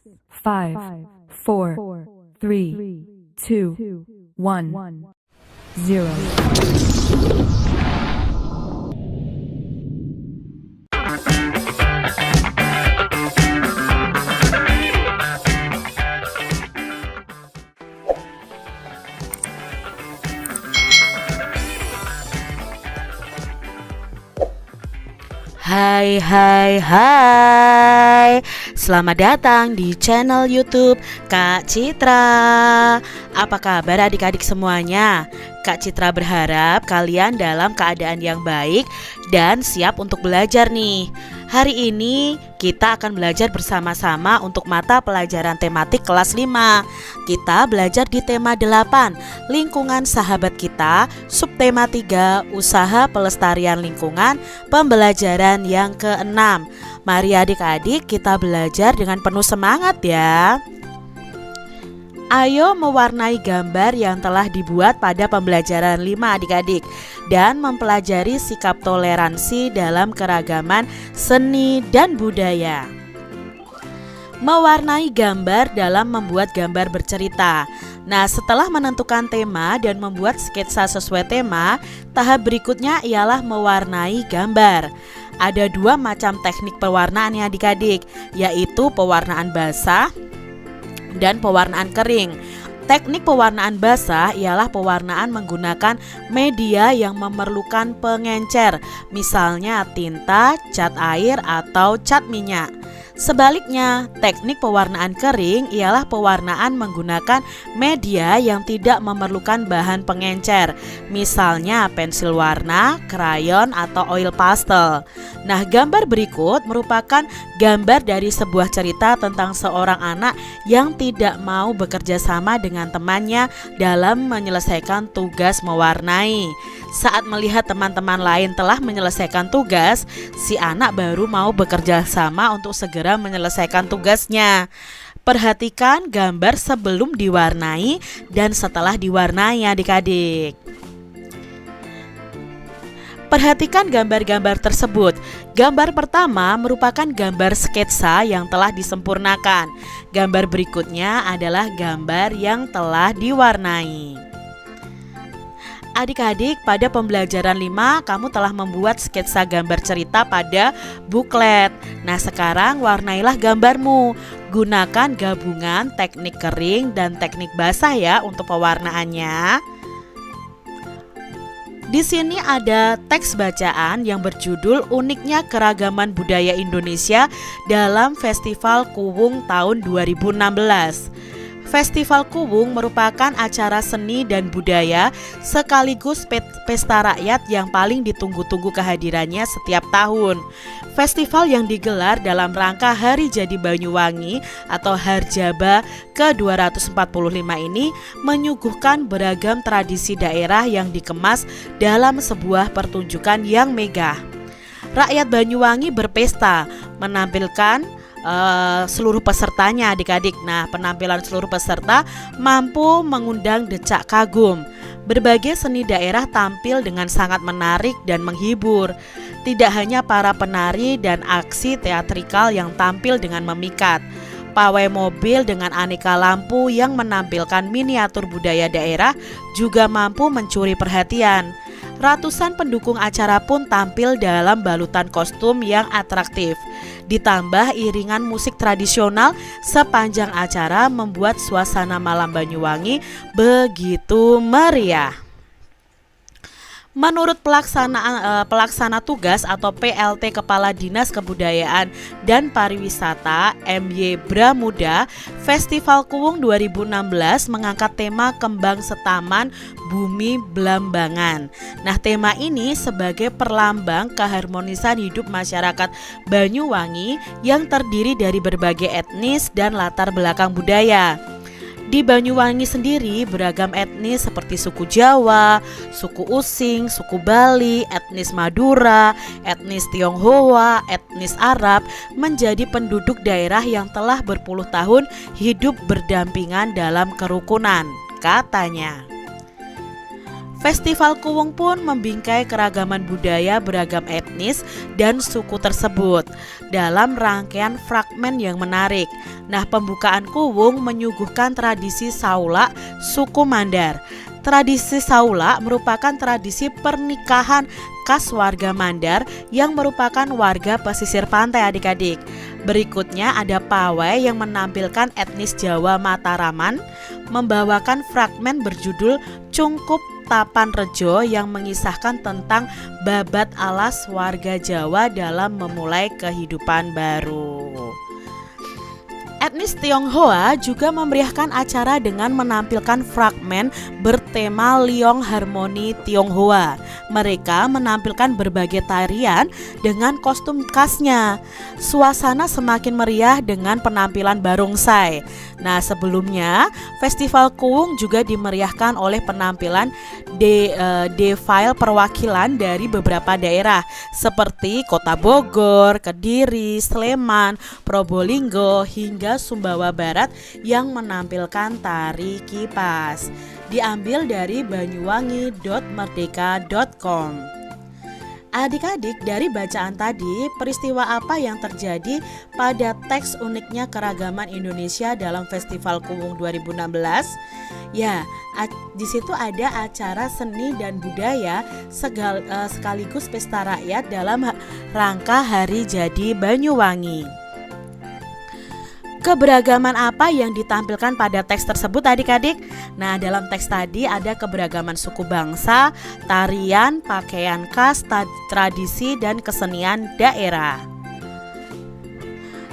5, 4, 3, 2, 1, 0. Hai hai hai, selamat datang di channel YouTube Kak Citra. Apa kabar adik-adik semuanya? Kak Citra berharap kalian dalam keadaan yang baik dan siap untuk belajar nih. Hari ini kita akan belajar bersama-sama untuk mata pelajaran tematik kelas 5. Kita belajar di tema 8, lingkungan sahabat kita, subtema 3, usaha pelestarian lingkungan, pembelajaran yang ke-6. Mari adik-adik kita belajar dengan penuh semangat ya. Ayo mewarnai gambar yang telah dibuat pada pembelajaran 5 adik-adik dan mempelajari sikap toleransi dalam keragaman seni dan budaya. Mewarnai gambar dalam membuat gambar bercerita. Nah, setelah menentukan tema dan membuat sketsa sesuai tema, tahap berikutnya ialah mewarnai gambar. Ada 2 macam teknik pewarnaan ya adik-adik, yaitu pewarnaan basah dan pewarnaan kering. Teknik pewarnaan basah ialah pewarnaan menggunakan media yang memerlukan pengencer, misalnya tinta, cat air, atau cat minyak. Sebaliknya, teknik pewarnaan kering ialah pewarnaan menggunakan media yang tidak memerlukan bahan pengencer, misalnya pensil warna, krayon, atau oil pastel. Nah, gambar berikut merupakan gambar dari sebuah cerita tentang seorang anak yang tidak mau bekerja sama dengan temannya dalam menyelesaikan tugas mewarnai. Saat melihat teman-teman lain telah menyelesaikan tugas, si anak baru mau bekerja sama untuk segera menyelesaikan tugasnya. Perhatikan gambar sebelum diwarnai dan setelah diwarnai adik-adik. Perhatikan gambar-gambar tersebut. Gambar pertama merupakan gambar sketsa yang telah disempurnakan. Gambar berikutnya adalah gambar yang telah diwarnai. Adik-adik, pada pembelajaran 5 kamu telah membuat sketsa gambar cerita pada buklet. Nah, sekarang warnailah gambarmu. Gunakan gabungan teknik kering dan teknik basah ya untuk pewarnaannya. Di sini ada teks bacaan yang berjudul Uniknya Keragaman Budaya Indonesia dalam Festival Kuwung tahun 2016. Festival Kuwung merupakan acara seni dan budaya sekaligus pesta rakyat yang paling ditunggu-tunggu kehadirannya setiap tahun. Festival yang digelar dalam rangka Hari Jadi Banyuwangi atau Harjaba ke-245 ini menyuguhkan beragam tradisi daerah yang dikemas dalam sebuah pertunjukan yang megah. Rakyat Banyuwangi berpesta, menampilkan seluruh pesertanya adik-adik. Nah, penampilan seluruh peserta mampu mengundang decak kagum. Berbagai seni daerah tampil dengan sangat menarik dan menghibur. Tidak hanya para penari dan aksi teatrikal yang tampil dengan memikat. Pawai mobil dengan aneka lampu yang menampilkan miniatur budaya daerah juga mampu mencuri perhatian. Ratusan pendukung acara pun tampil dalam balutan kostum yang atraktif. Ditambah iringan musik tradisional sepanjang acara membuat suasana malam Banyuwangi begitu meriah. Menurut pelaksana tugas atau PLT Kepala Dinas Kebudayaan dan Pariwisata MY Bramuda, Festival Kuwung 2016 mengangkat tema Kembang Setaman Bumi Blambangan. Nah, tema ini sebagai perlambang keharmonisan hidup masyarakat Banyuwangi yang terdiri dari berbagai etnis dan latar belakang budaya. Di Banyuwangi sendiri beragam etnis seperti suku Jawa, suku Using, suku Bali, etnis Madura, etnis Tionghoa, etnis Arab menjadi penduduk daerah yang telah berpuluh tahun hidup berdampingan dalam kerukunan, katanya. Festival Kuwung pun membingkai keragaman budaya beragam etnis dan suku tersebut dalam rangkaian fragmen yang menarik. Nah, pembukaan Kuwung menyuguhkan tradisi Saula suku Mandar. Tradisi Saula merupakan tradisi pernikahan khas warga Mandar yang merupakan warga pesisir pantai adik-adik. Berikutnya ada pawai yang menampilkan etnis Jawa Mataraman membawakan fragmen berjudul Cungkup Tapan Rejo yang mengisahkan tentang babat alas warga Jawa dalam memulai kehidupan baru. Etnis Tionghoa juga memeriahkan acara dengan menampilkan fragmen bertema Liong Harmoni Tionghoa. Mereka menampilkan berbagai tarian dengan kostum khasnya. Suasana semakin meriah dengan penampilan barongsai. Nah, sebelumnya Festival Kuwung juga dimeriahkan oleh penampilan defile perwakilan dari beberapa daerah seperti Kota Bogor, Kediri, Sleman, Probolinggo hingga Sumbawa Barat yang menampilkan tari kipas. Diambil dari banyuwangi.merdeka.com. Adik-adik, dari bacaan tadi, peristiwa apa yang terjadi pada teks uniknya keragaman Indonesia dalam Festival Kuwung 2016? Ya, di situ ada acara seni dan budaya sekaligus pesta rakyat dalam rangka Hari Jadi Banyuwangi. Keberagaman apa yang ditampilkan pada teks tersebut adik-adik? Nah, dalam teks tadi ada keberagaman suku bangsa, tarian, pakaian khas, tradisi, dan kesenian daerah.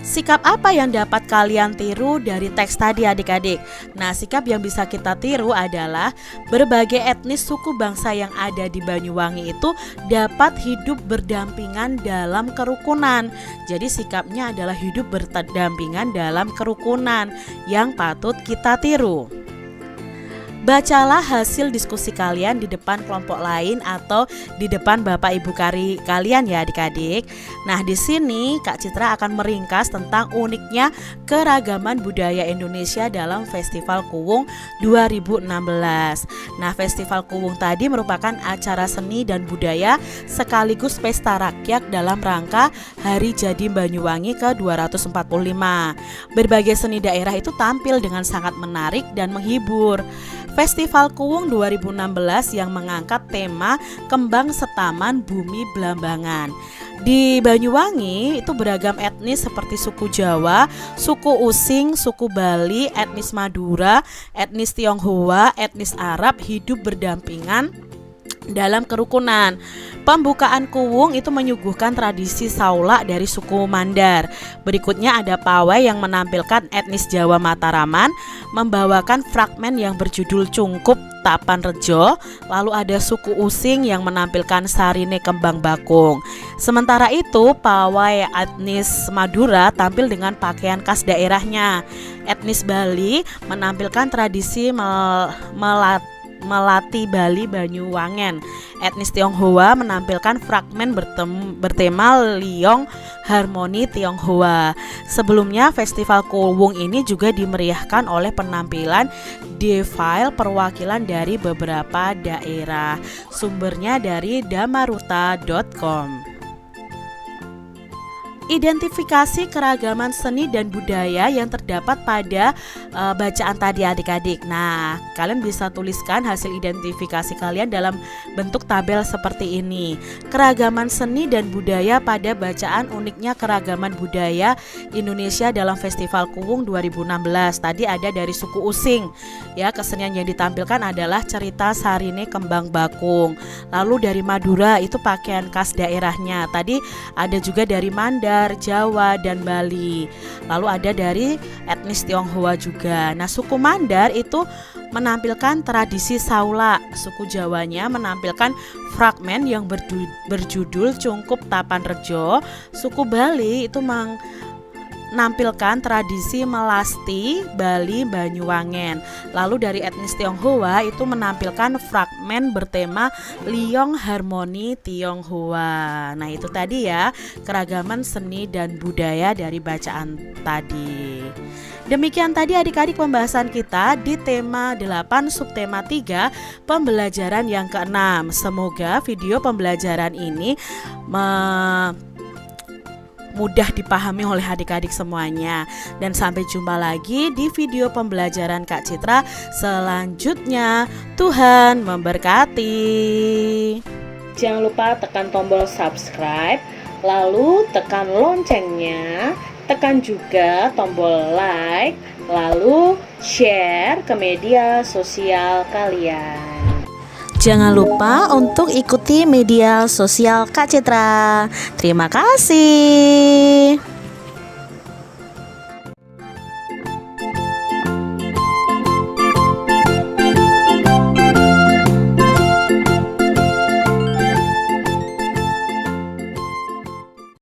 Sikap apa yang dapat kalian tiru dari teks tadi adik-adik? Nah, sikap yang bisa kita tiru adalah berbagai etnis suku bangsa yang ada di Banyuwangi itu dapat hidup berdampingan dalam kerukunan. Jadi sikapnya adalah hidup berdampingan dalam kerukunan yang patut kita tiru. Bacalah hasil diskusi kalian di depan kelompok lain atau di depan Bapak Ibu kalian ya adik-adik. Nah, di sini Kak Citra akan meringkas tentang uniknya keragaman budaya Indonesia dalam Festival Kuwung 2016. Nah, Festival Kuwung tadi merupakan acara seni dan budaya sekaligus pesta rakyat dalam rangka Hari Jadi Banyuwangi ke-245. Berbagai seni daerah itu tampil dengan sangat menarik dan menghibur. Festival Kuwung 2016 yang mengangkat tema Kembang Setaman Bumi Belambangan. Di Banyuwangi itu beragam etnis seperti suku Jawa, suku Using, suku Bali, etnis Madura, etnis Tionghoa, etnis Arab hidup berdampingan dalam kerukunan. Pembukaan Kuwung itu menyuguhkan tradisi Saula dari suku Mandar. Berikutnya ada pawai yang menampilkan etnis Jawa Mataraman membawakan fragmen yang berjudul Cungkup Tapan Rejo. Lalu ada suku Using yang menampilkan Sarine Kembang Bakung. Sementara itu pawai etnis Madura tampil dengan pakaian khas daerahnya. Etnis Bali menampilkan tradisi Melati Bali Banyuwangen. Etnis Tionghoa menampilkan fragmen bertema Liong Harmoni Tionghoa. Sebelumnya Festival Kuwung ini juga dimeriahkan oleh penampilan defile perwakilan dari beberapa daerah. Sumbernya dari damaruta.com. Identifikasi keragaman seni dan budaya yang terdapat pada bacaan tadi adik-adik. Nah, kalian bisa tuliskan hasil identifikasi kalian dalam bentuk tabel seperti ini. Keragaman seni dan budaya pada bacaan uniknya keragaman budaya Indonesia dalam Festival Kuwung 2016. Tadi ada dari suku Using. Ya, kesenian yang ditampilkan adalah cerita Sarine Kembang Bakung. Lalu dari Madura itu pakaian khas daerahnya. Tadi ada juga dari Mandar, Jawa, dan Bali. Lalu ada dari etnis Tionghoa juga. Nah, suku Mandar itu menampilkan tradisi Saula. Suku Jawanya menampilkan fragmen yang berjudul Cungkup Tapan Rejo. Suku Bali itu menampilkan tradisi Melasti Bali Banyuwangen. Lalu dari etnis Tionghoa itu menampilkan fragmen bertema Liong Harmoni Tionghoa. Nah, itu tadi ya keragaman seni dan budaya dari bacaan tadi. Demikian tadi adik-adik pembahasan kita di tema 8 subtema 3 pembelajaran yang ke-6. Semoga video pembelajaran ini mudah dipahami oleh adik-adik semuanya. Dan sampai jumpa lagi di video pembelajaran Kak Citra selanjutnya. Tuhan memberkati. Jangan lupa tekan tombol subscribe, lalu tekan loncengnya, tekan juga tombol like, lalu share ke media sosial kalian. Jangan lupa untuk ikuti media sosial Kak Citra. Terima kasih.